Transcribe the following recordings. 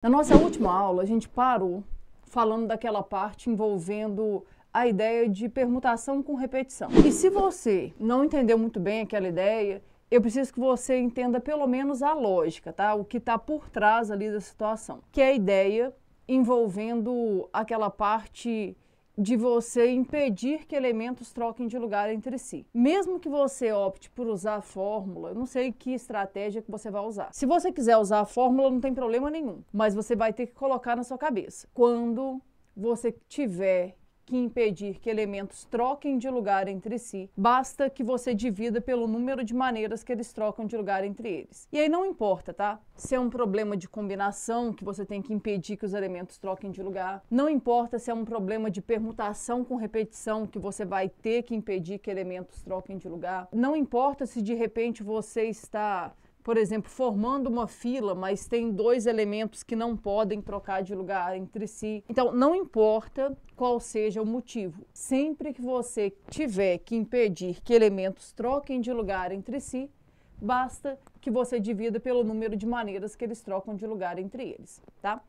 Na nossa última aula, a gente parou falando daquela parte envolvendo a ideia de permutação com repetição. E se você não entendeu muito bem aquela ideia, eu preciso que você entenda pelo menos a lógica, tá? O que está por trás ali da situação. Que é a ideia envolvendo aquela parte de você impedir que elementos troquem de lugar entre si. Mesmo que você opte por usar a fórmula, eu não sei que estratégia que você vai usar. Se você quiser usar a fórmula, não tem problema nenhum, mas você vai ter que colocar na sua cabeça. Quando você tiver que impedir que elementos troquem de lugar entre si, basta que você divida pelo número de maneiras que eles trocam de lugar entre eles. E aí não importa, tá? Se é um problema de combinação, que você tem que impedir que os elementos troquem de lugar. Não importa se é um problema de permutação com repetição, que você vai ter que impedir que elementos troquem de lugar. Não importa se de repente você está, por exemplo, formando uma fila, mas tem dois elementos que não podem trocar de lugar entre si. Então, não importa qual seja o motivo. Sempre que você tiver que impedir que elementos troquem de lugar entre si, basta que você divida pelo número de maneiras que eles trocam de lugar entre eles, tá?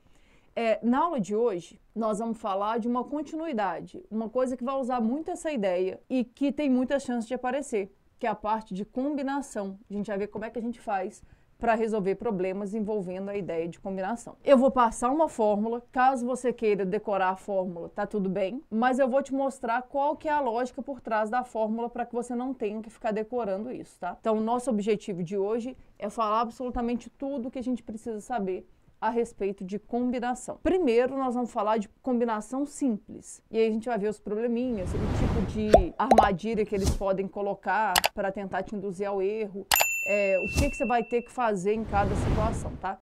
Na aula de hoje, nós vamos falar de uma continuidade, uma coisa que vai usar muito essa ideia e que tem muita chance de aparecer, que é a parte de combinação. A gente vai ver como é que a gente faz para resolver problemas envolvendo a ideia de combinação. Eu vou passar uma fórmula, caso você queira decorar a fórmula, tá tudo bem, mas eu vou te mostrar qual que é a lógica por trás da fórmula para que você não tenha que ficar decorando isso, tá? Então, o nosso objetivo de hoje é falar absolutamente tudo que a gente precisa saber a respeito de combinação. Primeiro, nós vamos falar de combinação simples. E aí a gente vai ver os probleminhas, o tipo de armadilha que eles podem colocar para tentar te induzir ao erro, o que você vai ter que fazer em cada situação, tá?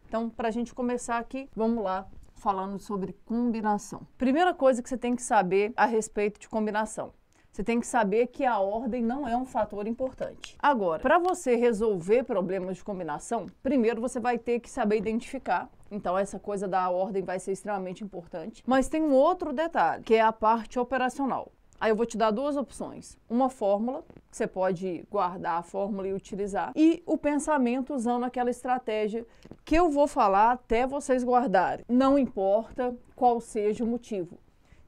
Então, para a gente começar aqui, vamos lá, falando sobre combinação. Primeira coisa que você tem que saber a respeito de combinação. Você tem que saber que a ordem não é um fator importante. Agora, para você resolver problemas de combinação, primeiro você vai ter que saber identificar. Então, essa coisa da ordem vai ser extremamente importante. Mas tem um outro detalhe, que é a parte operacional. Aí eu vou te dar duas opções. Uma fórmula, que você pode guardar a fórmula e utilizar. E o pensamento usando aquela estratégia que eu vou falar até vocês guardarem. Não importa qual seja o motivo.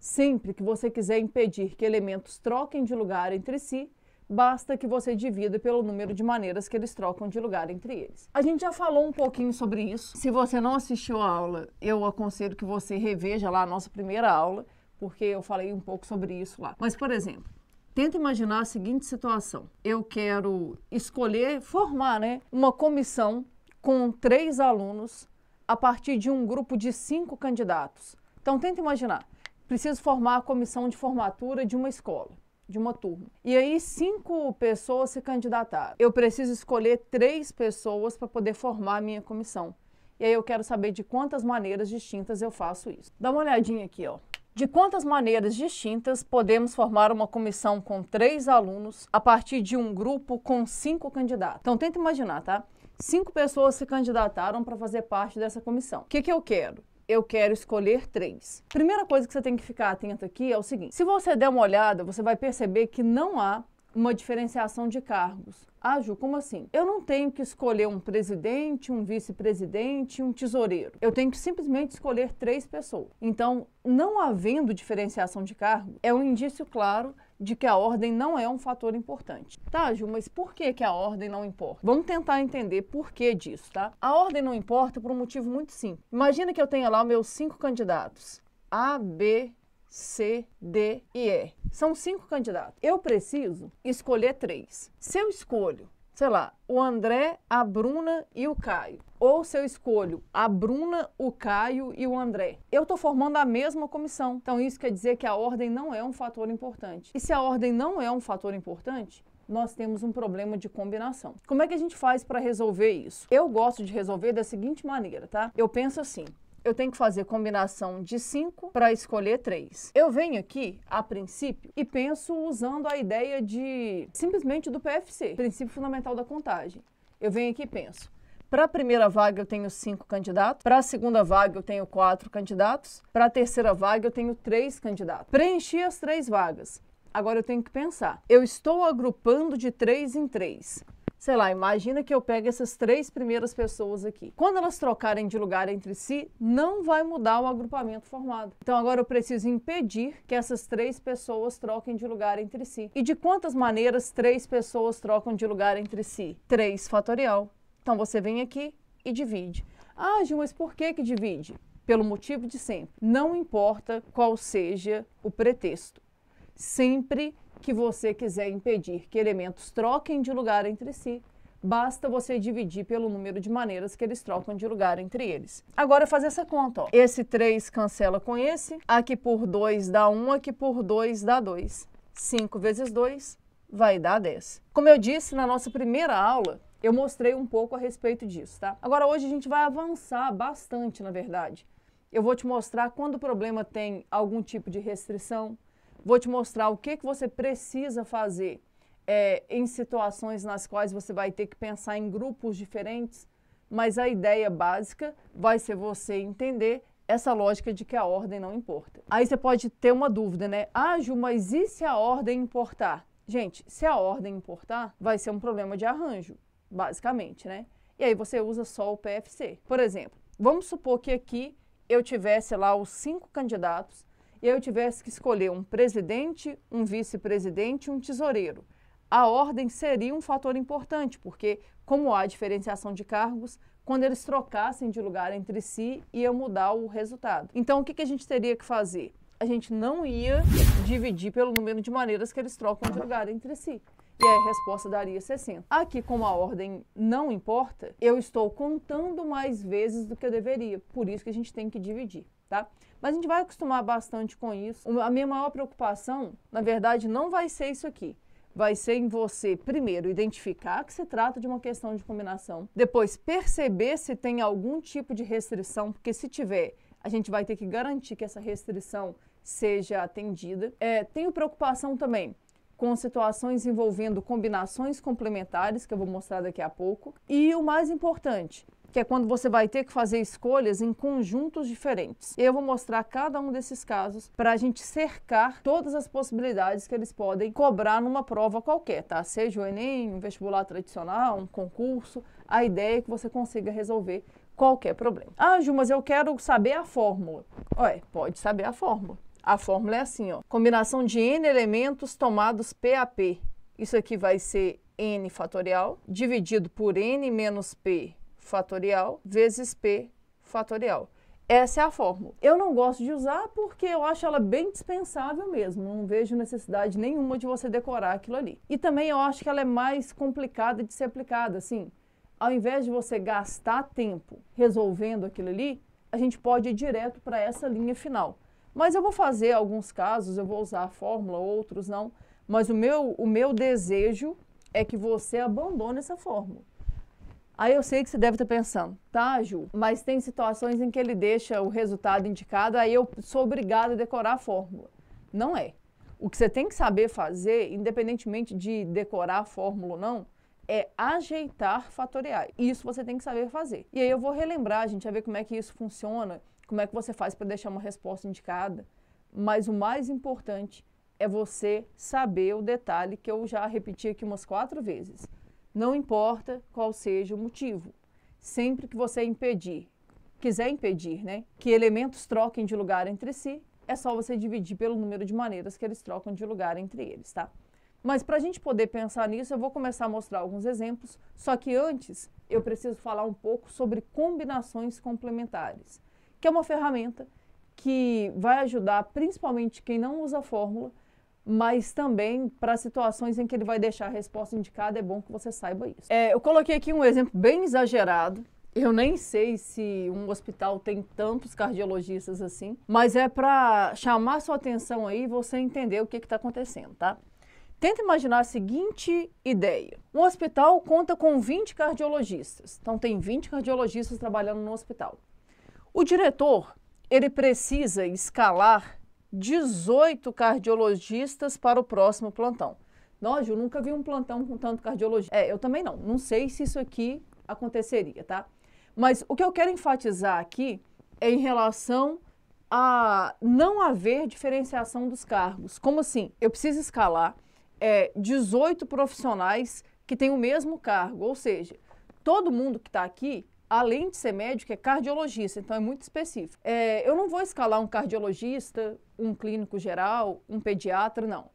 Sempre que você quiser impedir que elementos troquem de lugar entre si, basta que você divida pelo número de maneiras que eles trocam de lugar entre eles. A gente já falou um pouquinho sobre isso. Se você não assistiu a aula, eu aconselho que você reveja lá a nossa primeira aula, porque eu falei um pouco sobre isso lá. Mas, por exemplo, tenta imaginar a seguinte situação. Eu quero escolher, formar, uma comissão com 3 alunos a partir de um grupo de 5 candidatos. Então, tenta imaginar. Preciso formar a comissão de formatura de uma escola, de uma turma. E aí 5 pessoas se candidataram. Eu preciso escolher 3 pessoas para poder formar a minha comissão. E aí eu quero saber de quantas maneiras distintas eu faço isso. Dá uma olhadinha aqui, ó. De quantas maneiras distintas podemos formar uma comissão com 3 alunos a partir de um grupo com 5 candidatos? Então tenta imaginar, tá? 5 pessoas se candidataram para fazer parte dessa comissão. O que eu quero? Eu quero escolher 3. Primeira coisa que você tem que ficar atento aqui é o seguinte. Se você der uma olhada, você vai perceber que não há uma diferenciação de cargos. Ah, Ju, como assim? Eu não tenho que escolher um presidente, um vice-presidente, um tesoureiro. Eu tenho que simplesmente escolher 3 pessoas. Então, não havendo diferenciação de cargo, é um indício claro de que a ordem não é um fator importante. Tá, Ju, mas por que a ordem não importa? Vamos tentar entender por que disso, tá? A ordem não importa por um motivo muito simples. Imagina que eu tenha lá os meus 5 candidatos. A, B, C, D e E. São 5 candidatos. Eu preciso escolher 3. Se eu escolho, sei lá, o André, a Bruna e o Caio, ou se eu escolho a Bruna, o Caio e o André, eu estou formando a mesma comissão. Então isso quer dizer que a ordem não é um fator importante. E se a ordem não é um fator importante, nós temos um problema de combinação. Como é que a gente faz para resolver isso? Eu gosto de resolver da seguinte maneira, tá? Eu penso assim. Eu tenho que fazer combinação de 5 para escolher 3. Eu venho aqui, a princípio, e penso usando a ideia de simplesmente do PFC, princípio fundamental da contagem. Eu venho aqui e penso, para a primeira vaga eu tenho 5 candidatos, para a segunda vaga eu tenho 4 candidatos, para a terceira vaga eu tenho 3 candidatos. Preenchi as 3 vagas. Agora eu tenho que pensar. Eu estou agrupando de 3 em 3. Sei lá, imagina que eu pego essas 3 primeiras pessoas aqui. Quando elas trocarem de lugar entre si, não vai mudar o agrupamento formado. Então agora eu preciso impedir que essas 3 pessoas troquem de lugar entre si. E de quantas maneiras 3 pessoas trocam de lugar entre si? 3 fatorial. Então você vem aqui e divide. Ah, Gil, mas por que divide? Pelo motivo de sempre. Não importa qual seja o pretexto. Sempre que você quiser impedir que elementos troquem de lugar entre si, basta você dividir pelo número de maneiras que eles trocam de lugar entre eles. Agora fazer essa conta, ó. Esse 3 cancela com esse, aqui por 2 dá 1, aqui por 2 dá 2. 5 vezes 2 vai dar 10. Como eu disse na nossa primeira aula, eu mostrei um pouco a respeito disso, tá? Agora hoje a gente vai avançar bastante, na verdade. Eu vou te mostrar quando o problema tem algum tipo de restrição, vou te mostrar o que você precisa fazer em situações nas quais você vai ter que pensar em grupos diferentes, mas a ideia básica vai ser você entender essa lógica de que a ordem não importa. Aí você pode ter uma dúvida, né? Ah, Ju, mas e se a ordem importar? Gente, se a ordem importar, vai ser um problema de arranjo, basicamente, né? E aí você usa só o PFC. Por exemplo, vamos supor que aqui eu tivesse lá os 5 candidatos e eu tivesse que escolher um presidente, um vice-presidente e um tesoureiro. A ordem seria um fator importante, porque como há diferenciação de cargos, quando eles trocassem de lugar entre si, ia mudar o resultado. Então, o que a gente teria que fazer? A gente não ia dividir pelo número de maneiras que eles trocam de lugar entre si. E aí a resposta daria 60. Aqui, como a ordem não importa, eu estou contando mais vezes do que eu deveria. Por isso que a gente tem que dividir, tá? Mas a gente vai acostumar bastante com isso. A minha maior preocupação, na verdade, não vai ser isso aqui. Vai ser em você, primeiro, identificar que se trata de uma questão de combinação. Depois, perceber se tem algum tipo de restrição, porque se tiver, a gente vai ter que garantir que essa restrição seja atendida. Tenho preocupação também com situações envolvendo combinações complementares, que eu vou mostrar daqui a pouco. E o mais importante, que é quando você vai ter que fazer escolhas em conjuntos diferentes. Eu vou mostrar cada um desses casos para a gente cercar todas as possibilidades que eles podem cobrar numa prova qualquer, tá? Seja o Enem, um vestibular tradicional, um concurso, a ideia é que você consiga resolver qualquer problema. Ah, Ju, mas eu quero saber a fórmula. Ué, pode saber a fórmula. A fórmula é assim, ó. Combinação de n elementos tomados PAP. Isso aqui vai ser n fatorial, dividido por n menos p fatorial vezes p fatorial. Essa é a fórmula. Eu não gosto de usar porque eu acho ela bem dispensável mesmo. Não vejo necessidade nenhuma de você decorar aquilo ali. E também eu acho que ela é mais complicada de ser aplicada. Assim, ao invés de você gastar tempo resolvendo aquilo ali, a gente pode ir direto para essa linha final. Mas eu vou fazer alguns casos, eu vou usar a fórmula, outros não. Mas o meu desejo é que você abandone essa fórmula. Aí eu sei que você deve estar pensando, tá, Ju, mas tem situações em que ele deixa o resultado indicado, aí eu sou obrigada a decorar a fórmula. Não é. O que você tem que saber fazer, independentemente de decorar a fórmula ou não, é ajeitar fatoriais. Isso você tem que saber fazer. E aí eu vou relembrar, a gente vai ver como é que isso funciona, como é que você faz para deixar uma resposta indicada. Mas o mais importante é você saber o detalhe que eu já repeti aqui umas 4 vezes. Não importa qual seja o motivo. Sempre que você quiser impedir, né, que elementos troquem de lugar entre si, é só você dividir pelo número de maneiras que eles trocam de lugar entre eles, tá? Mas para a gente poder pensar nisso, eu vou começar a mostrar alguns exemplos, só que antes eu preciso falar um pouco sobre combinações complementares, que é uma ferramenta que vai ajudar principalmente quem não usa fórmula, mas também para situações em que ele vai deixar a resposta indicada, é bom que você saiba isso. Eu coloquei aqui um exemplo bem exagerado. Eu nem sei se um hospital tem tantos cardiologistas assim, mas é para chamar sua atenção aí e você entender o que está acontecendo, tá? Tenta imaginar a seguinte ideia. Um hospital conta com 20 cardiologistas. Então, tem 20 cardiologistas trabalhando no hospital. O diretor, ele precisa escalar 18 cardiologistas para o próximo plantão. Nossa, eu nunca vi um plantão com tanto cardiologista. Eu também não. Não sei se isso aqui aconteceria, tá? Mas o que eu quero enfatizar aqui é em relação a não haver diferenciação dos cargos. Como assim? Eu preciso escalar 18 profissionais que têm o mesmo cargo, ou seja, todo mundo que está aqui, além de ser médico, é cardiologista, então é muito específico. Eu não vou escalar um cardiologista, um clínico geral, um pediatra, não.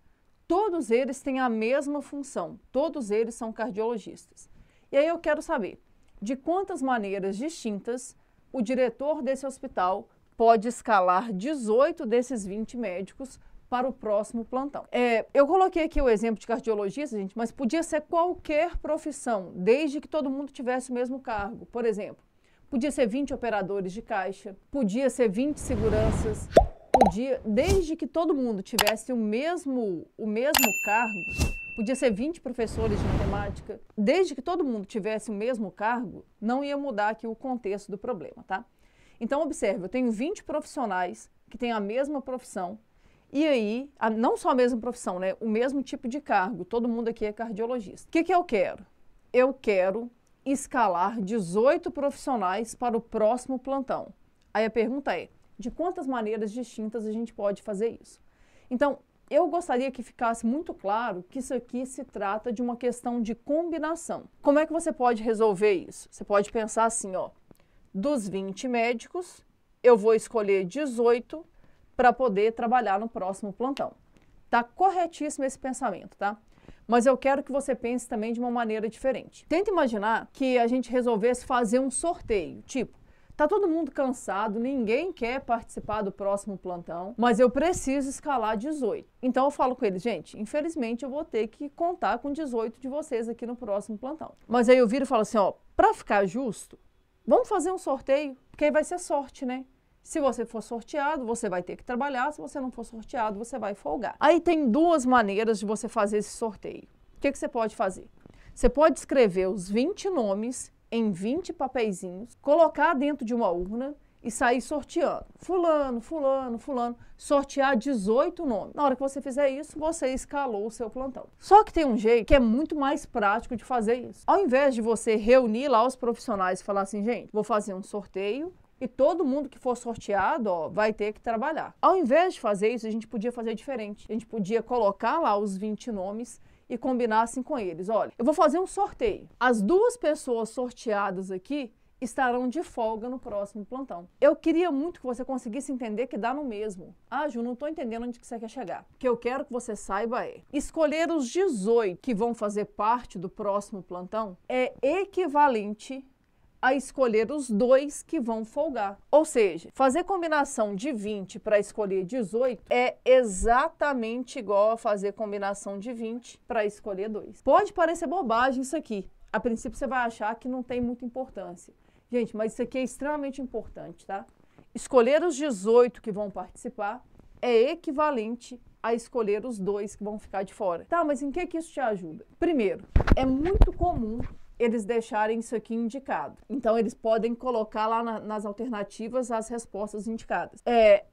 Todos eles têm a mesma função, todos eles são cardiologistas. E aí eu quero saber de quantas maneiras distintas o diretor desse hospital pode escalar 18 desses 20 médicos para o próximo plantão. Eu coloquei aqui o exemplo de cardiologista, gente, mas podia ser qualquer profissão, desde que todo mundo tivesse o mesmo cargo. Por exemplo, podia ser 20 operadores de caixa, podia ser 20 seguranças, desde que todo mundo tivesse o mesmo cargo, podia ser 20 professores de matemática, desde que todo mundo tivesse o mesmo cargo, não ia mudar aqui o contexto do problema, tá? Então, observe, eu tenho 20 profissionais que têm a mesma profissão, e aí, não só a mesma profissão, né? O mesmo tipo de cargo, todo mundo aqui é cardiologista. O que eu quero? Eu quero escalar 18 profissionais para o próximo plantão. Aí a pergunta é, de quantas maneiras distintas a gente pode fazer isso? Então, eu gostaria que ficasse muito claro que isso aqui se trata de uma questão de combinação. Como é que você pode resolver isso? Você pode pensar assim, ó, dos 20 médicos, eu vou escolher 18 para poder trabalhar no próximo plantão. Tá corretíssimo esse pensamento, tá? Mas eu quero que você pense também de uma maneira diferente. Tenta imaginar que a gente resolvesse fazer um sorteio, tipo, tá todo mundo cansado, ninguém quer participar do próximo plantão, mas eu preciso escalar 18. Então eu falo com eles, gente, infelizmente eu vou ter que contar com 18 de vocês aqui no próximo plantão. Mas aí eu viro e falo assim, ó, para ficar justo, vamos fazer um sorteio, porque aí vai ser sorte, né? Se você for sorteado, você vai ter que trabalhar. Se você não for sorteado, você vai folgar. Aí tem duas maneiras de você fazer esse sorteio. O que você pode fazer? Você pode escrever os 20 nomes em 20 papeizinhos, colocar dentro de uma urna e sair sorteando. Fulano, fulano, fulano. Sortear 18 nomes. Na hora que você fizer isso, você escalou o seu plantão. Só que tem um jeito que é muito mais prático de fazer isso. Ao invés de você reunir lá os profissionais e falar assim, gente, vou fazer um sorteio, e todo mundo que for sorteado, ó, vai ter que trabalhar. Ao invés de fazer isso, a gente podia fazer diferente. A gente podia colocar lá os 20 nomes e combinar assim com eles. Olha, eu vou fazer um sorteio. As duas pessoas sorteadas aqui estarão de folga no próximo plantão. Eu queria muito que você conseguisse entender que dá no mesmo. Ah, Ju, não estou entendendo onde que você quer chegar. O que eu quero que você saiba é, escolher os 18 que vão fazer parte do próximo plantão é equivalente a escolher os 2 que vão folgar. Ou seja, fazer combinação de 20 para escolher 18 é exatamente igual a fazer combinação de 20 para escolher 2. Pode parecer bobagem isso aqui. A princípio você vai achar que não tem muita importância. Gente, mas isso aqui é extremamente importante, tá? Escolher os 18 que vão participar é equivalente a escolher os 2 que vão ficar de fora. Tá, mas em que isso te ajuda? Primeiro, é muito comum eles deixarem isso aqui indicado. Então, eles podem colocar lá nas alternativas as respostas indicadas.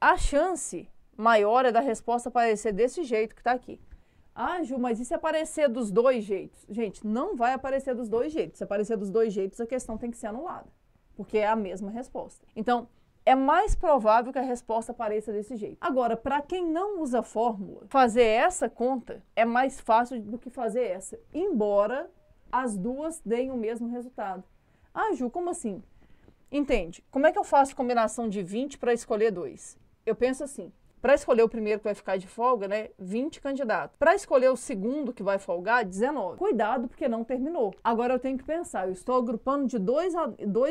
A chance maior é da resposta aparecer desse jeito que está aqui. Ah, Ju, mas e se aparecer dos 2 jeitos? Gente, não vai aparecer dos 2 jeitos. Se aparecer dos 2 jeitos, a questão tem que ser anulada, porque é a mesma resposta. Então, é mais provável que a resposta apareça desse jeito. Agora, para quem não usa fórmula, fazer essa conta é mais fácil do que fazer essa, embora as duas deem o mesmo resultado. Ah, Ju, como assim? Entende? Como é que eu faço combinação de 20 para escolher 2? Eu penso assim, para escolher o primeiro que vai ficar de folga, né, 20 candidatos. Para escolher o segundo que vai folgar, 19. Cuidado, porque não terminou. Agora eu tenho que pensar, eu estou agrupando de 2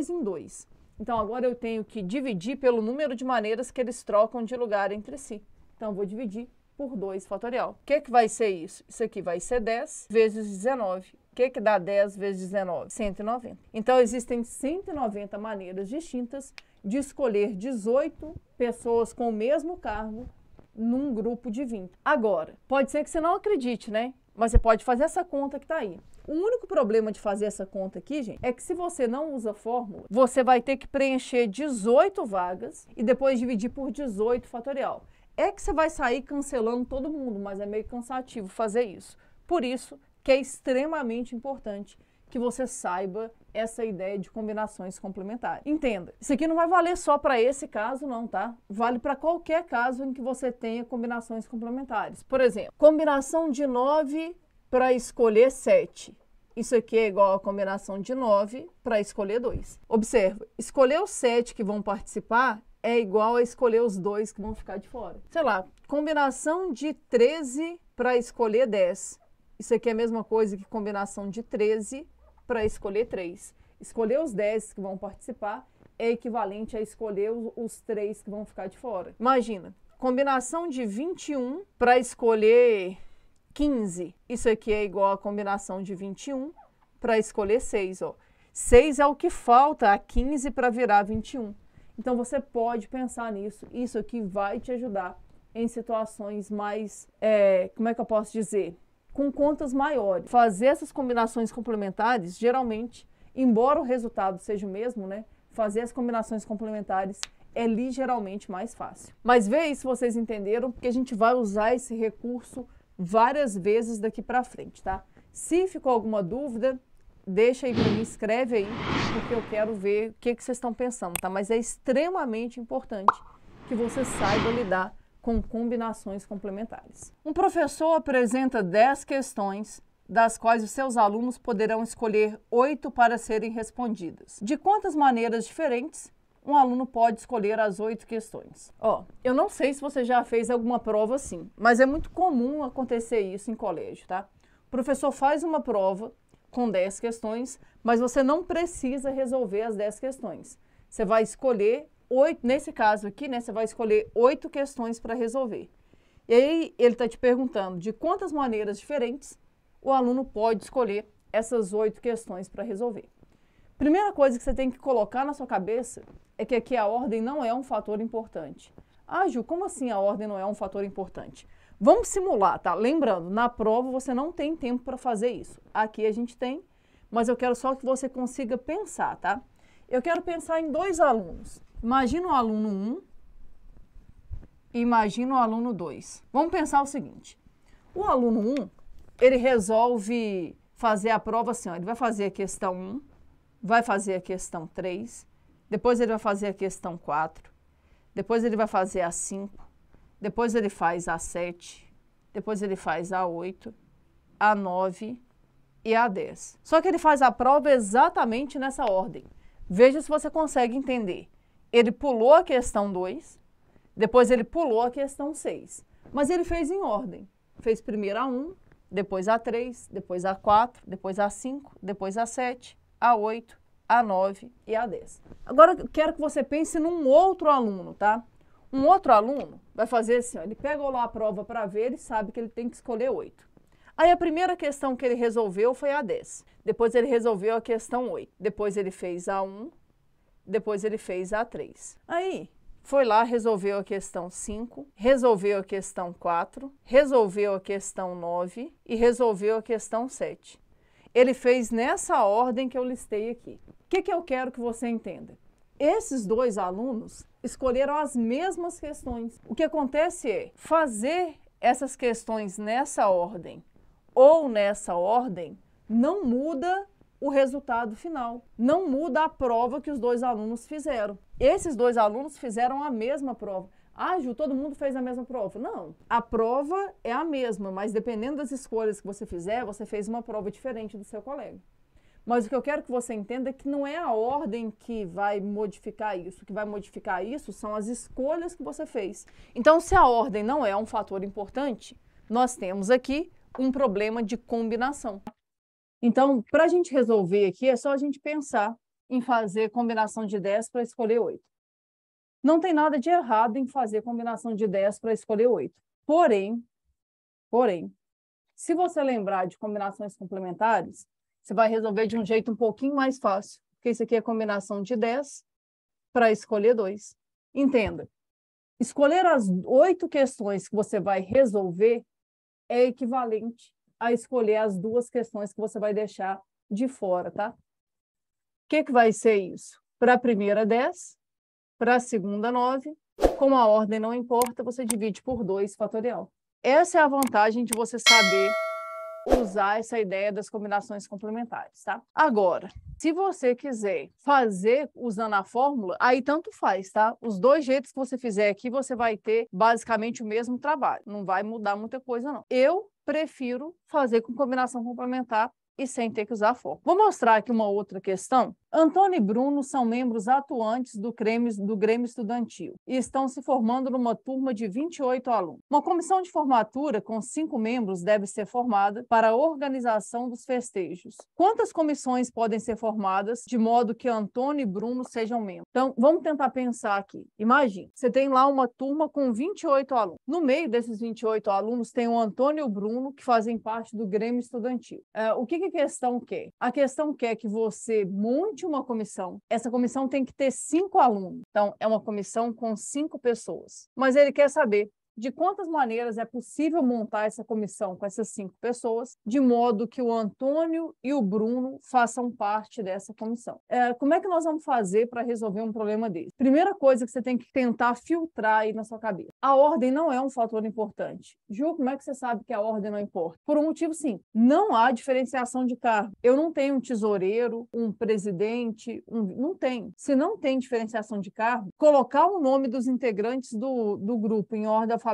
em 2. Então agora eu tenho que dividir pelo número de maneiras que eles trocam de lugar entre si. Então eu vou dividir por 2 fatorial. O que vai ser isso? Isso aqui vai ser 10 vezes 19. O que dá 10 vezes 19? 190. Então, existem 190 maneiras distintas de escolher 18 pessoas com o mesmo cargo num grupo de 20. Agora, pode ser que você não acredite, né? Mas você pode fazer essa conta que está aí. O único problema de fazer essa conta aqui, gente, é que se você não usa fórmula, você vai ter que preencher 18 vagas e depois dividir por 18 fatorial. É que você vai sair cancelando todo mundo, mas é meio cansativo fazer isso. Por isso, que é extremamente importante que você saiba essa ideia de combinações complementares. Entenda, isso aqui não vai valer só para esse caso não, tá? Vale para qualquer caso em que você tenha combinações complementares. Por exemplo, combinação de 9 para escolher 7. Isso aqui é igual a combinação de 9 para escolher 2. Observa, escolher os 7 que vão participar é igual a escolher os 2 que vão ficar de fora. Sei lá, combinação de 13 para escolher 10. Isso aqui é a mesma coisa que combinação de 13 para escolher 3. Escolher os 10 que vão participar é equivalente a escolher os 3 que vão ficar de fora. Imagina, combinação de 21 para escolher 15. Isso aqui é igual a combinação de 21 para escolher 6. Ó. 6 é o que falta a 15 para virar 21. Então, você pode pensar nisso. Isso aqui vai te ajudar em situações mais, como é que eu posso dizer? Com contas maiores. Fazer essas combinações complementares, geralmente, embora o resultado seja o mesmo, né? Fazer as combinações complementares é ligeiramente mais fácil. Mas vê aí se vocês entenderam, porque a gente vai usar esse recurso várias vezes daqui para frente, tá? Se ficou alguma dúvida, deixa aí para mim, escreve aí, porque eu quero ver o que vocês estão pensando, tá? Mas é extremamente importante que você saiba lidar com combinações complementares. Um professor apresenta 10 questões, das quais os seus alunos poderão escolher 8 para serem respondidas. De quantas maneiras diferentes um aluno pode escolher as 8 questões? Ó, eu não sei se você já fez alguma prova assim, mas é muito comum acontecer isso em colégio, tá? O professor faz uma prova com 10 questões, mas você não precisa resolver as 10 questões. Você vai escolher 8, nesse caso aqui, né, você vai escolher 8 questões para resolver. E aí ele está te perguntando de quantas maneiras diferentes o aluno pode escolher essas 8 questões para resolver. Primeira coisa que você tem que colocar na sua cabeça é que aqui a ordem não é um fator importante. Ah, Ju, como assim a ordem não é um fator importante? Vamos simular, tá? Lembrando, na prova você não tem tempo para fazer isso. Aqui a gente tem, mas eu quero só que você consiga pensar, tá? Eu quero pensar em 2 alunos. Imagina o aluno 1 e imagina o aluno 2. Vamos pensar o seguinte. O aluno 1, ele resolve fazer a prova assim, ó, ele vai fazer a questão 1, vai fazer a questão 3, depois ele vai fazer a questão 4, depois ele vai fazer a 5, depois ele faz a 7, depois ele faz a 8, a 9 e a 10. Só que ele faz a prova exatamente nessa ordem. Veja se você consegue entender. Ele pulou a questão 2, depois ele pulou a questão 6. Mas ele fez em ordem. Fez primeiro a 1, depois a 3, depois a 4, depois a 5, depois a 7, a 8, a 9 e a 10. Agora eu quero que você pense num outro aluno, tá? Um outro aluno vai fazer assim, ó, ele pegou lá a prova para ver e sabe que ele tem que escolher 8. Aí a primeira questão que ele resolveu foi a 10. Depois ele resolveu a questão 8. Depois ele fez a 1. Depois ele fez a 3. Aí, foi lá, resolveu a questão 5, resolveu a questão 4, resolveu a questão 9 e resolveu a questão 7. Ele fez nessa ordem que eu listei aqui. O que eu quero que você entenda? Esses 2 alunos escolheram as mesmas questões. O que acontece é, fazer essas questões nessa ordem ou nessa ordem não muda o resultado final. Não muda a prova que os 2 alunos fizeram. Esses 2 alunos fizeram a mesma prova. Ah, Ju, todo mundo fez a mesma prova. Não, a prova é a mesma, mas dependendo das escolhas que você fizer, você fez uma prova diferente do seu colega. Mas o que eu quero que você entenda é que não é a ordem que vai modificar isso. O que vai modificar isso são as escolhas que você fez. Então, se a ordem não é um fator importante, nós temos aqui um problema de combinação. Então, para a gente resolver aqui, é só a gente pensar em fazer combinação de 10 para escolher 8. Não tem nada de errado em fazer combinação de 10 para escolher 8. Porém, se você lembrar de combinações complementares, você vai resolver de um jeito um pouquinho mais fácil, porque isso aqui é combinação de 10 para escolher 2. Entenda, escolher as 8 questões que você vai resolver é equivalente a escolher as 2 questões que você vai deixar de fora, tá? O que vai ser isso? Para a primeira, 10. Para a segunda, 9. Como a ordem não importa, você divide por 2 fatorial. Essa é a vantagem de você saber usar essa ideia das combinações complementares, tá? Agora, se você quiser fazer usando a fórmula, aí tanto faz, tá? Os dois jeitos que você fizer aqui, você vai ter basicamente o mesmo trabalho. Não vai mudar muita coisa, não. Eu prefiro fazer com combinação complementar e sem ter que usar a fórmula. Vou mostrar aqui uma outra questão. Antônio e Bruno são membros atuantes do Grêmio Estudantil e estão se formando numa turma de 28 alunos. Uma comissão de formatura com 5 membros deve ser formada para a organização dos festejos. Quantas comissões podem ser formadas de modo que Antônio e Bruno sejam membros? Então, vamos tentar pensar aqui. Imagine, você tem lá uma turma com 28 alunos. No meio desses 28 alunos tem o Antônio e o Bruno, que fazem parte do Grêmio Estudantil. O que a questão quer? A questão quer que você monte uma comissão. Essa comissão tem que ter 5 alunos. Então, é uma comissão com 5 pessoas. Mas ele quer saber de quantas maneiras é possível montar essa comissão com essas 5 pessoas, de modo que o Antônio e o Bruno façam parte dessa comissão. Como é que nós vamos fazer para resolver um problema desse? Primeira coisa que você tem que tentar filtrar aí na sua cabeça. A ordem não é um fator importante. Ju, como é que você sabe que a ordem não importa? Por um motivo simples. Não há diferenciação de cargo. Eu não tenho um tesoureiro, um presidente, não tem. Se não tem diferenciação de cargo, colocar o nome dos integrantes do grupo em ordem alfabética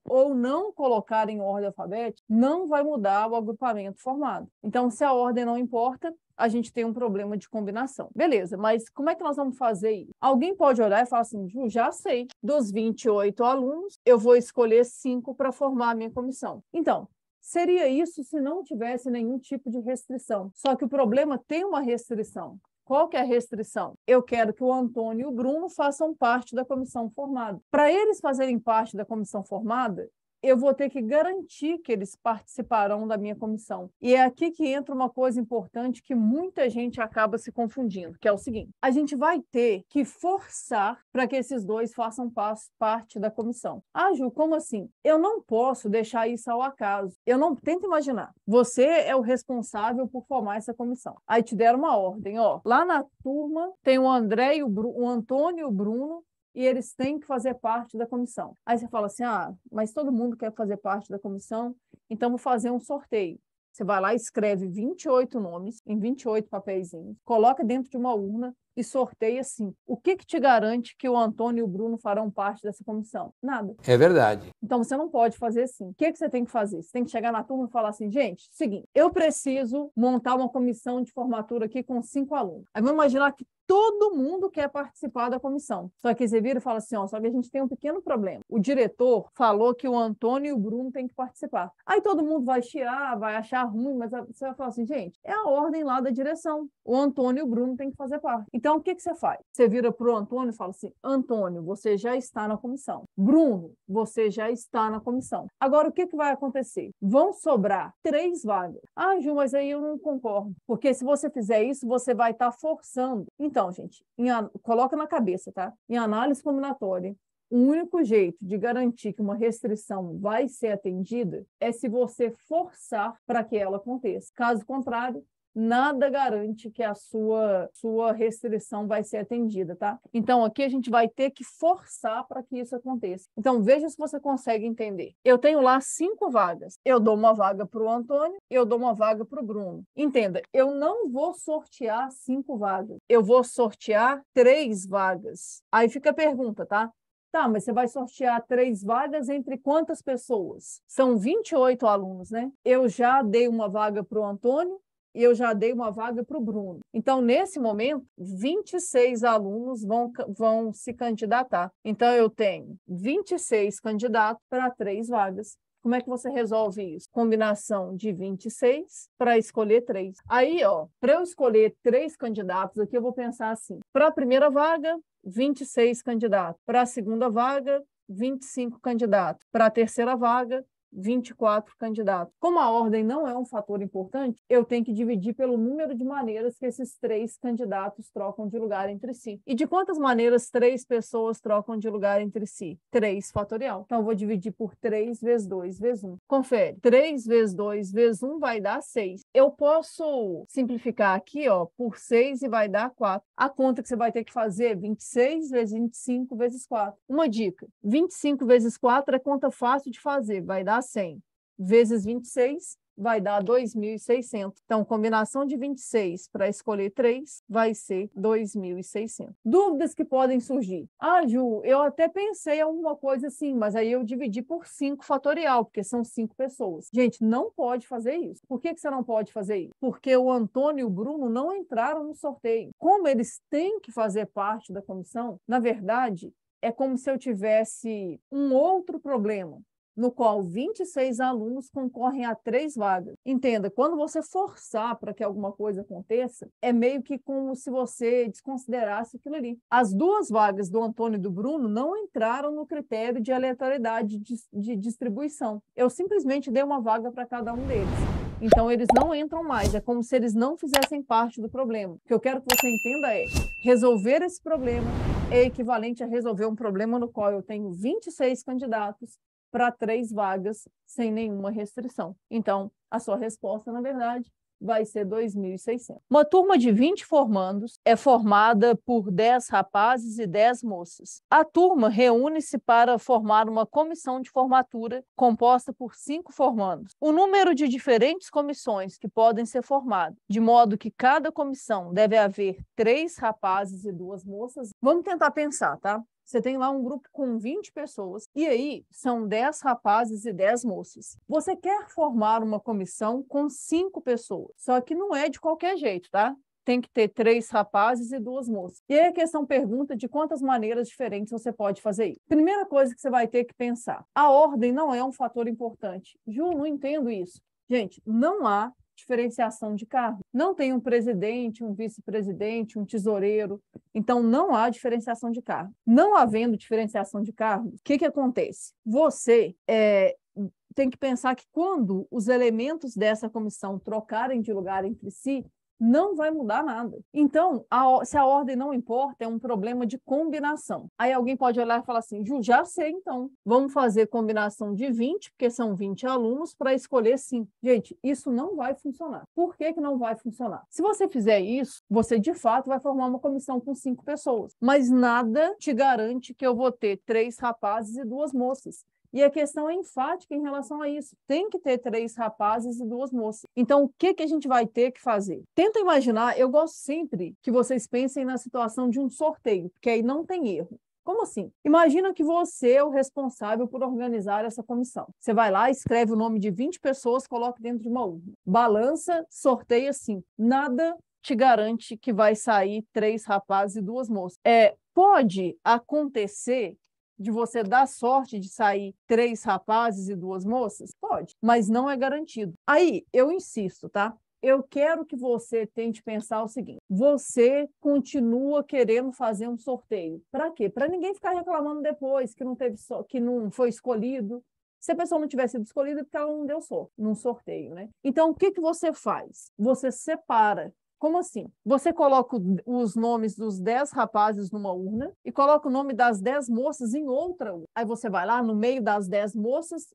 ou não colocar em ordem alfabética, não vai mudar o agrupamento formado. Então, se a ordem não importa, a gente tem um problema de combinação. Beleza, mas como é que nós vamos fazer isso? Alguém pode olhar e falar assim, Ju, já sei, dos 28 alunos, eu vou escolher 5 para formar a minha comissão. Então, seria isso se não tivesse nenhum tipo de restrição. Só que o problema tem uma restrição. Qual que é a restrição? Eu quero que o Antônio e o Bruno façam parte da comissão formada. Para eles fazerem parte da comissão formada, eu vou ter que garantir que eles participarão da minha comissão. E é aqui que entra uma coisa importante que muita gente acaba se confundindo, que é o seguinte: a gente vai ter que forçar para que esses dois façam parte da comissão. Ah, Ju, como assim? Eu não posso deixar isso ao acaso. Tenta imaginar. Você é o responsável por formar essa comissão. Aí te deram uma ordem, ó. Lá na turma tem o André e o Antônio e o Bruno, e eles têm que fazer parte da comissão. Aí você fala assim, mas todo mundo quer fazer parte da comissão, então vou fazer um sorteio. Você vai lá e escreve 28 nomes em 28 papeizinhos, coloca dentro de uma urna e sorteia assim. O que te garante que o Antônio e o Bruno farão parte dessa comissão? Nada. É verdade. Então, você não pode fazer assim. O que você tem que fazer? Você tem que chegar na turma e falar assim, gente, seguinte, eu preciso montar uma comissão de formatura aqui com 5 alunos. Aí vamos imaginar que todo mundo quer participar da comissão. Só que você vira e fala assim, só que a gente tem um pequeno problema. O diretor falou que o Antônio e o Bruno têm que participar. Aí todo mundo vai chiar, vai achar ruim, mas você vai falar assim, gente, é a ordem lá da direção. O Antônio e o Bruno têm que fazer parte. Então, o que você faz? Você vira para o Antônio e fala assim, Antônio, você já está na comissão. Bruno, você já está na comissão. Agora, o que vai acontecer? Vão sobrar 3 vagas. Ah, Ju, mas aí eu não concordo. Porque se você fizer isso, você vai estar forçando. Então, gente, coloca na cabeça, tá? Em análise combinatória, o único jeito de garantir que uma restrição vai ser atendida é se você forçar para que ela aconteça. Caso contrário, nada garante que a sua restrição vai ser atendida, tá? Então, aqui a gente vai ter que forçar para que isso aconteça. Então, veja se você consegue entender. Eu tenho lá 5 vagas. Eu dou uma vaga para o Antônio, eu dou uma vaga para o Bruno. Entenda, eu não vou sortear 5 vagas. Eu vou sortear 3 vagas. Aí fica a pergunta, tá? Tá, mas você vai sortear 3 vagas entre quantas pessoas? São 28 alunos, né? Eu já dei uma vaga para o Antônio, e eu já dei uma vaga para o Bruno. Então, nesse momento, 26 alunos vão se candidatar. Então, eu tenho 26 candidatos para 3 vagas. Como é que você resolve isso? Combinação de 26 para escolher 3. Aí, para eu escolher 3 candidatos aqui, eu vou pensar assim. Para a primeira vaga, 26 candidatos. Para a segunda vaga, 25 candidatos. Para a terceira vaga, 24 candidatos. Como a ordem não é um fator importante, eu tenho que dividir pelo número de maneiras que esses 3 candidatos trocam de lugar entre si. E de quantas maneiras 3 pessoas trocam de lugar entre si? 3 fatorial. Então, eu vou dividir por 3 vezes 2 vezes 1. Confere. 3 vezes 2 vezes 1 vai dar 6. Eu posso simplificar aqui, por 6 e vai dar 4. A conta que você vai ter que fazer é 26 vezes 25 vezes 4. Uma dica. 25 vezes 4 é conta fácil de fazer. Vai dar 100 vezes 26 vai dar 2.600. Então, combinação de 26 para escolher 3 vai ser 2.600. Dúvidas que podem surgir. Ah, Ju, eu até pensei em alguma coisa assim, mas aí eu dividi por 5 fatorial, porque são 5 pessoas. Gente, não pode fazer isso. Por que você não pode fazer isso? Porque o Antônio e o Bruno não entraram no sorteio. Como eles têm que fazer parte da comissão, na verdade, é como se eu tivesse um outro problema, no qual 26 alunos concorrem a 3 vagas. Entenda, quando você forçar para que alguma coisa aconteça, é meio que como se você desconsiderasse aquilo ali. As 2 vagas do Antônio e do Bruno não entraram no critério de aleatoriedade de distribuição. Eu simplesmente dei uma vaga para cada um deles. Então, eles não entram mais. É como se eles não fizessem parte do problema. O que eu quero que você entenda é, resolver esse problema é equivalente a resolver um problema no qual eu tenho 26 candidatos para 3 vagas sem nenhuma restrição. Então, a sua resposta, na verdade, vai ser 2.600. Uma turma de 20 formandos é formada por 10 rapazes e 10 moças. A turma reúne-se para formar uma comissão de formatura composta por 5 formandos. O número de diferentes comissões que podem ser formadas, de modo que cada comissão deve haver 3 rapazes e 2 moças. Vamos tentar pensar, tá? Você tem lá um grupo com 20 pessoas, e aí são 10 rapazes e 10 moças. Você quer formar uma comissão com 5 pessoas, só que não é de qualquer jeito, tá? Tem que ter 3 rapazes e 2 moças. E aí a questão pergunta de quantas maneiras diferentes você pode fazer isso. Primeira coisa que você vai ter que pensar, a ordem não é um fator importante. Ju, não entendo isso. Gente, não há diferenciação de cargo. Não tem um presidente, um vice-presidente, um tesoureiro. Então, não há diferenciação de cargo. Não havendo diferenciação de cargo, o que acontece? Você tem que pensar que quando os elementos dessa comissão trocarem de lugar entre si, não vai mudar nada. Então, se a ordem não importa, é um problema de combinação. Aí alguém pode olhar e falar assim, Ju, já sei então. Vamos fazer combinação de 20, porque são 20 alunos, para escolher 5. Gente, isso não vai funcionar. Por que não vai funcionar? Se você fizer isso, você de fato vai formar uma comissão com 5 pessoas. Mas nada te garante que eu vou ter 3 rapazes e 2 moças. E a questão é enfática em relação a isso. Tem que ter 3 rapazes e 2 moças. Então, o que a gente vai ter que fazer? Tenta imaginar, eu gosto sempre que vocês pensem na situação de um sorteio, porque aí não tem erro. Como assim? Imagina que você é o responsável por organizar essa comissão. Você vai lá, escreve o nome de 20 pessoas, coloca dentro de uma urna. Balança, sorteia assim. Nada te garante que vai sair 3 rapazes e 2 moças. Pode acontecer de você dar sorte de sair 3 rapazes e 2 moças? Pode, mas não é garantido. Aí, eu insisto, tá? Eu quero que você tente pensar o seguinte, você continua querendo fazer um sorteio. Para quê? Para ninguém ficar reclamando depois que não foi escolhido. Se a pessoa não tivesse sido escolhida, é porque ela não deu sorte num sorteio, né? Então, o que você faz? Você separa. Como assim? Você coloca os nomes dos 10 rapazes numa urna e coloca o nome das 10 moças em outra urna. Aí você vai lá, no meio das 10 moças,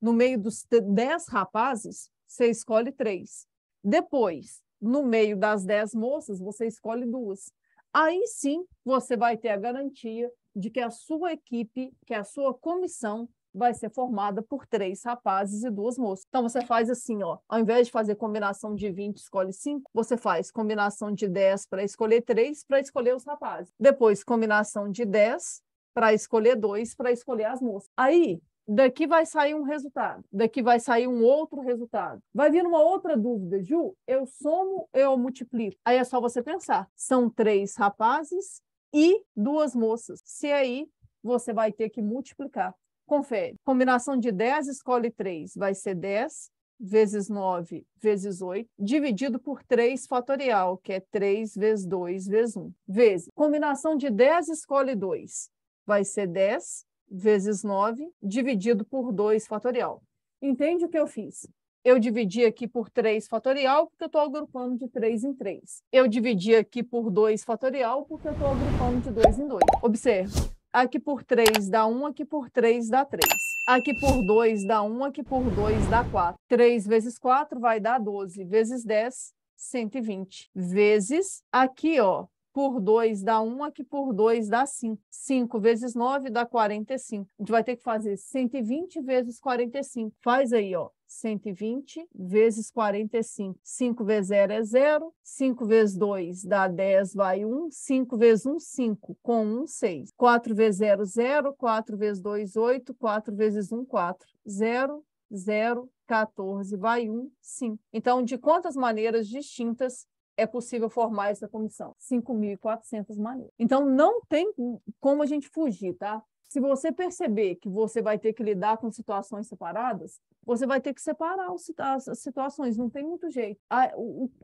no meio dos 10 rapazes, você escolhe 3. Depois, no meio das 10 moças, você escolhe 2. Aí sim, você vai ter a garantia de que a sua equipe, que a sua comissão, vai ser formada por 3 rapazes e 2 moças. Então, você faz assim, ó, ao invés de fazer combinação de 20, escolhe 5, você faz combinação de 10 para escolher 3, para escolher os rapazes. Depois, combinação de 10 para escolher 2, para escolher as moças. Aí, daqui vai sair um resultado, daqui vai sair um outro resultado. Vai vir uma outra dúvida, Ju, eu somo, eu multiplico. Aí é só você pensar, são 3 rapazes e 2 moças. Se aí, você vai ter que multiplicar. Confere. Combinação de 10, escolhe 3. Vai ser 10 vezes 9 vezes 8, dividido por 3 fatorial, que é 3 vezes 2 vezes 1. Vezes. Combinação de 10, escolhe 2. Vai ser 10 vezes 9, dividido por 2 fatorial. Entende o que eu fiz? Eu dividi aqui por 3 fatorial, porque eu estou agrupando de 3 em 3. Eu dividi aqui por 2 fatorial, porque eu estou agrupando de 2 em 2. Observe. Aqui por 3 dá 1, aqui por 3 dá 3. Aqui por 2 dá 1, aqui por 2 dá 4. 3 vezes 4 vai dar 12. Vezes 10, 120. Vezes, aqui, ó, por 2 dá 1, aqui por 2 dá 5. 5 vezes 9 dá 45. A gente vai ter que fazer 120 vezes 45. Faz aí, ó. 120 vezes 45. 5 vezes 0 é 0. 5 vezes 2 dá 10, vai 1. 5 vezes 1, 5. Com 1, 6. 4 vezes 0, 0. 4 vezes 2, 8. 4 vezes 1, 4. 0, 0, 14, vai 1, 5. Então, de quantas maneiras distintas é possível formar essa comissão? 5.400 maneiras. Então, não tem como a gente fugir, tá? Se você perceber que você vai ter que lidar com situações separadas, você vai ter que separar as situações, não tem muito jeito.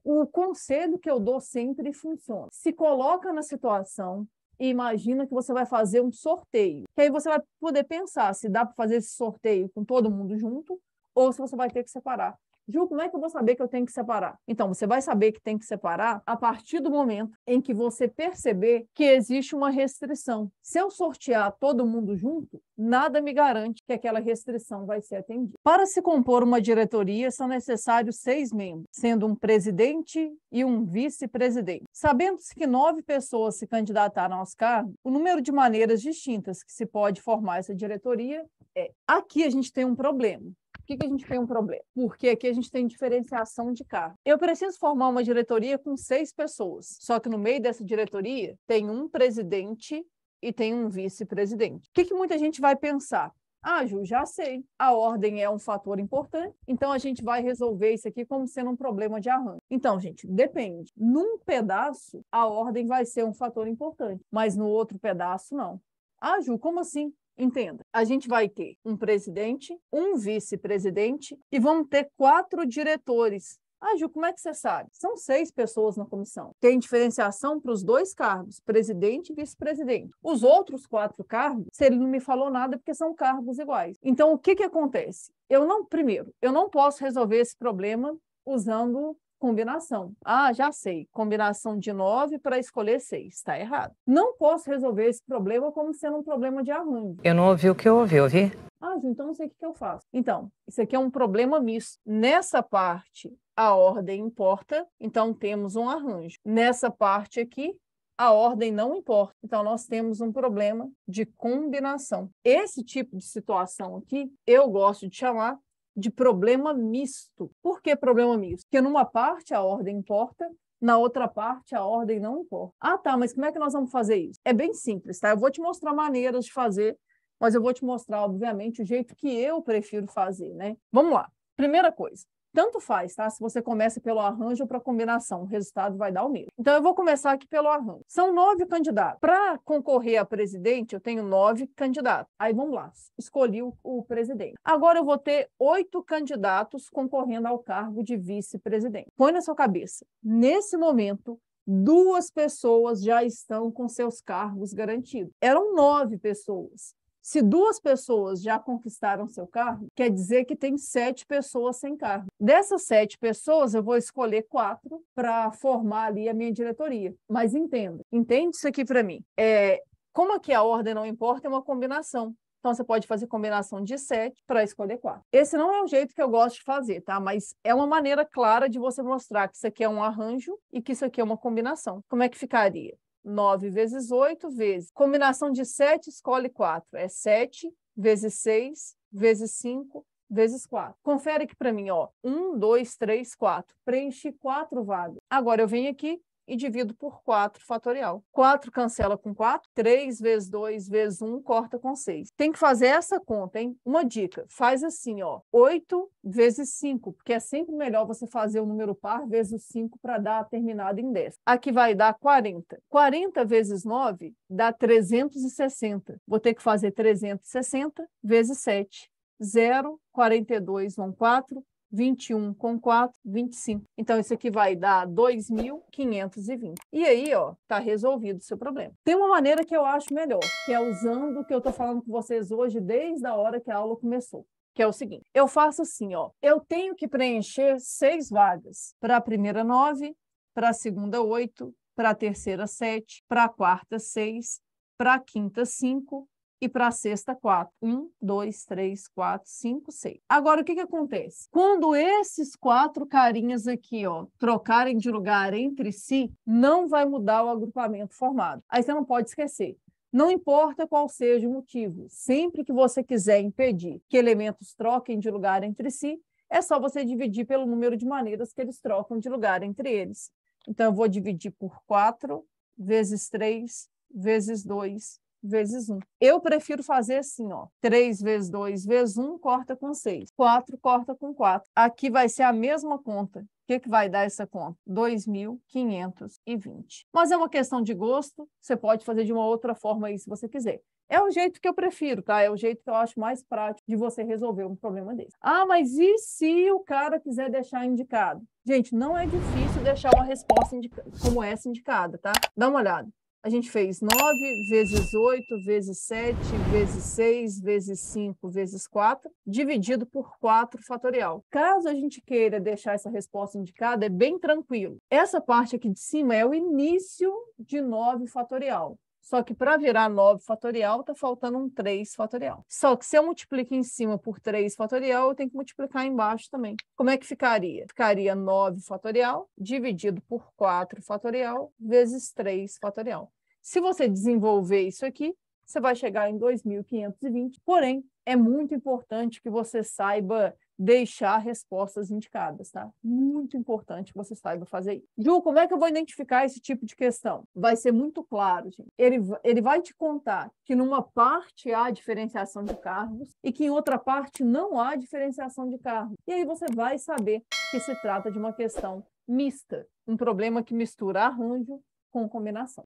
O conselho que eu dou sempre funciona. Se coloca na situação e imagina que você vai fazer um sorteio. Que aí você vai poder pensar se dá para fazer esse sorteio com todo mundo junto ou se você vai ter que separar. Ju, como é que eu vou saber que eu tenho que separar? Então, você vai saber que tem que separar a partir do momento em que você perceber que existe uma restrição. Se eu sortear todo mundo junto, nada me garante que aquela restrição vai ser atendida. Para se compor uma diretoria, são necessários 6 membros, sendo um presidente e um vice-presidente. Sabendo-se que 9 pessoas se candidataram aos cargos, o número de maneiras distintas que se pode formar essa diretoria é... Aqui a gente tem um problema. Por que a gente tem um problema? Porque aqui a gente tem diferenciação de cargo. Eu preciso formar uma diretoria com 6 pessoas, só que no meio dessa diretoria tem um presidente e tem um vice-presidente. O que muita gente vai pensar? Ah, Ju, já sei. A ordem é um fator importante, então a gente vai resolver isso aqui como sendo um problema de arranjo. Então, gente, depende. Num pedaço, a ordem vai ser um fator importante, mas no outro pedaço, não. Ah, Ju, como assim? Entenda, a gente vai ter um presidente, um vice-presidente e vamos ter 4 diretores. Ah, Ju, como é que você sabe? São 6 pessoas na comissão. Tem diferenciação para os 2 cargos, presidente e vice-presidente. Os outros 4 cargos, se ele não me falou nada, porque são cargos iguais. Então, o que acontece? Primeiro, eu não posso resolver esse problema usando combinação. Ah, já sei. Combinação de 9 para escolher 6. Está errado. Não posso resolver esse problema como sendo um problema de arranjo. Eu não ouvi o que eu ouvi. Ah, Ju, então não sei o que eu faço. Então, isso aqui é um problema misto. Nessa parte, a ordem importa, então temos um arranjo. Nessa parte aqui, a ordem não importa. Então, nós temos um problema de combinação. Esse tipo de situação aqui, eu gosto de chamar de problema misto. Por que problema misto? Porque numa parte a ordem importa, na outra parte a ordem não importa. Ah, tá, mas como é que nós vamos fazer isso? É bem simples, tá? Eu vou te mostrar maneiras de fazer, mas eu vou te mostrar, obviamente, o jeito que eu prefiro fazer, né? Vamos lá. Primeira coisa. Tanto faz, tá? Se você começa pelo arranjo ou para combinação, o resultado vai dar o mesmo. Então, eu vou começar aqui pelo arranjo. São 9 candidatos. Para concorrer a presidente, eu tenho 9 candidatos. Aí, vamos lá. Escolhi o presidente. Agora, eu vou ter 8 candidatos concorrendo ao cargo de vice-presidente. Põe na sua cabeça. Nesse momento, 2 pessoas já estão com seus cargos garantidos. Eram 9 pessoas. Se 2 pessoas já conquistaram seu cargo, quer dizer que tem 7 pessoas sem cargo. Dessas 7 pessoas, eu vou escolher 4 para formar ali a minha diretoria. Mas entende isso aqui para mim. Como aqui a ordem não importa, é uma combinação. Então, você pode fazer combinação de 7 para escolher 4. Esse não é o jeito que eu gosto de fazer, tá? Mas é uma maneira clara de você mostrar que isso aqui é um arranjo e que isso aqui é uma combinação. Como é que ficaria? 9 vezes 8 vezes. Combinação de 7, escolhe 4. É 7 vezes 6 vezes 5 vezes 4. Confere aqui para mim, ó. 1, 2, 3, 4. Preenchi 4 vagas. Agora eu venho aqui e divido por 4 fatorial. 4 cancela com 4. 3 vezes 2 vezes 1 corta com 6. Tem que fazer essa conta, hein? Uma dica. Faz assim, ó. 8 vezes 5, porque é sempre melhor você fazer o número par vezes o 5 para dar terminado em 10. Aqui vai dar 40. 40 vezes 9 dá 360. Vou ter que fazer 360 vezes 7. 0, 42 vão 4. 21 com 4, 25. Então, isso aqui vai dar 2.520. E aí, ó, tá resolvido o seu problema. Tem uma maneira que eu acho melhor, que é usando o que eu tô falando com vocês hoje desde a hora que a aula começou. Que é o seguinte, eu faço assim, ó, eu tenho que preencher 6 vagas. Para a primeira, 9, para a segunda, 8, para a terceira, 7, para a quarta, 6, para a quinta, 5, e para a sexta, 4. 1, 2, 3, 4, 5, 6. Agora, o que acontece? Quando esses 4 carinhas aqui, ó, trocarem de lugar entre si, não vai mudar o agrupamento formado. Aí você não pode esquecer. Não importa qual seja o motivo, sempre que você quiser impedir que elementos troquem de lugar entre si, é só você dividir pelo número de maneiras que eles trocam de lugar entre eles. Então, eu vou dividir por 4 vezes 3 vezes 2 vezes 1. Eu prefiro fazer assim, ó. 3 vezes 2 vezes 1 corta com 6. 4 corta com 4. Aqui vai ser a mesma conta. O que vai dar essa conta? 2.520. Mas é uma questão de gosto. Você pode fazer de uma outra forma aí, se você quiser. É o jeito que eu prefiro, tá? É o jeito que eu acho mais prático de você resolver um problema desse. Ah, mas e se o cara quiser deixar indicado? Gente, não é difícil deixar uma resposta como essa indicada, tá? Dá uma olhada. A gente fez 9 vezes 8 vezes 7 vezes 6 vezes 5 vezes 4, dividido por 4 fatorial. Caso a gente queira deixar essa resposta indicada, é bem tranquilo. Essa parte aqui de cima é o início de 9 fatorial. Só que para virar 9 fatorial, está faltando um 3 fatorial. Só que se eu multiplico em cima por 3 fatorial, eu tenho que multiplicar embaixo também. Como é que ficaria? Ficaria 9 fatorial dividido por 4 fatorial vezes 3 fatorial. Se você desenvolver isso aqui, você vai chegar em 2.520. Porém, é muito importante que você saiba deixar respostas indicadas, tá? Muito importante que você saiba fazer isso. Ju, como é que eu vou identificar esse tipo de questão? Vai ser muito claro, gente. Ele vai te contar que numa parte há diferenciação de cargos e que em outra parte não há diferenciação de cargos. E aí você vai saber que se trata de uma questão mista, um problema que mistura arranjo com combinação.